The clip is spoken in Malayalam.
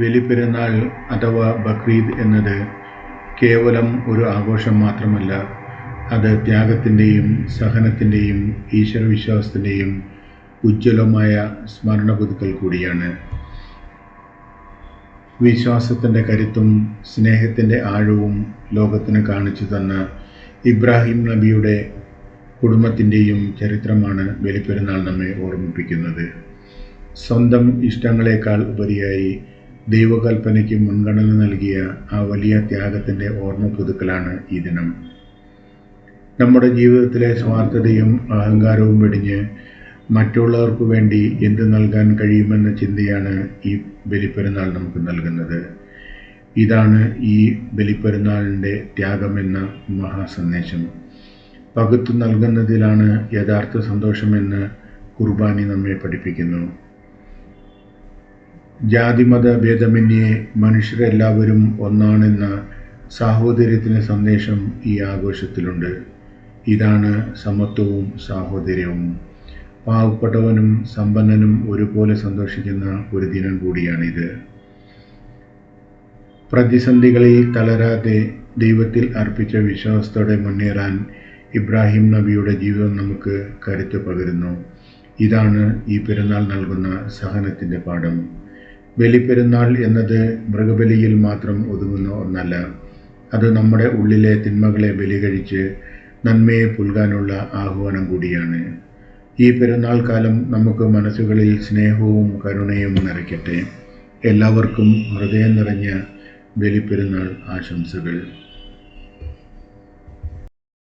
ബലിപ്പെരുന്നാൾ അഥവാ ബക്രീദ് എന്നത് കേവലം ഒരു ആഘോഷം മാത്രമല്ല, അത് ത്യാഗത്തിൻ്റെയും സഹനത്തിൻ്റെയും ഈശ്വരവിശ്വാസത്തിൻ്റെയും ഉജ്ജ്വലമായ സ്മരണ പുതുക്കൽ കൂടിയാണ്. വിശ്വാസത്തിൻ്റെ കരുത്തും സ്നേഹത്തിൻ്റെ ആഴവും ലോകത്തിന് കാണിച്ചു തന്ന ഇബ്രാഹിം നബിയുടെ കുടുംബത്തിൻ്റെയും ചരിത്രമാണ് ബലിപ്പെരുന്നാൾ നമ്മെ ഓർമ്മിപ്പിക്കുന്നത്. സ്വന്തം ഇഷ്ടങ്ങളെക്കാൾ ഉപരിയായി ദൈവകൽപ്പനയ്ക്ക് മുൻഗണന നൽകിയ ആ വലിയ ത്യാഗത്തിൻ്റെ ഓർമ്മ പുതുക്കലാണ് ഈ ദിനം. നമ്മുടെ ജീവിതത്തിലെ സ്വാർത്ഥതയും അഹങ്കാരവും വെടിഞ്ഞ് മറ്റുള്ളവർക്ക് വേണ്ടി എന്ത് നൽകാൻ കഴിയുമെന്ന ചിന്തയാണ് ഈ ബലിപ്പെരുന്നാൾ നമുക്ക് നൽകുന്നത്. ഇതാണ് ഈ ബലിപ്പെരുന്നാളിൻ്റെ ത്യാഗമെന്ന മഹാസന്ദേശം. പകുത്തു നൽകുന്നതിലാണ് യഥാർത്ഥ സന്തോഷമെന്ന് കുർബാനി നമ്മെ പഠിപ്പിക്കുന്നു. ജാതിമത ഭേദമന്യേ മനുഷ്യരെല്ലാവരും ഒന്നാണെന്ന സാഹോദര്യത്തിൻ്റെ സന്ദേശം ഈ ആഘോഷത്തിലുണ്ട്. ഇതാണ് സമത്വവും സാഹോദര്യവും. പാവപ്പെട്ടവനും സമ്പന്നനും ഒരുപോലെ സന്തോഷിക്കുന്ന ഒരു ദിനം കൂടിയാണിത്. പ്രതിസന്ധികളിൽ തളരാതെ ദൈവത്തിൽ അർപ്പിച്ച വിശ്വാസത്തോടെ മുന്നേറാൻ ഇബ്രാഹിം നബിയുടെ ജീവിതം നമുക്ക് കരുത്ത് പകരുന്നു. ഇതാണ് ഈ പെരുന്നാൾ നൽകുന്ന സഹനത്തിൻ്റെ പാഠം. ബലിപ്പെരുന്നാൾ എന്നത് മൃഗബലിയിൽ മാത്രം ഒതുങ്ങുന്ന ഒന്നല്ല. അത് നമ്മുടെ ഉള്ളിലെ തിന്മകളെ ബലികഴിച്ച് നന്മയെ പുൽകാനുള്ള ആഹ്വാനം കൂടിയാണ്. ഈ പെരുന്നാൾ കാലം നമുക്ക് മനസ്സുകളിൽ സ്നേഹവും കരുണയും നിറയ്ക്കട്ടെ. എല്ലാവർക്കും ഹൃദയം നിറഞ്ഞ ബലിപ്പെരുന്നാൾ ആശംസകൾ.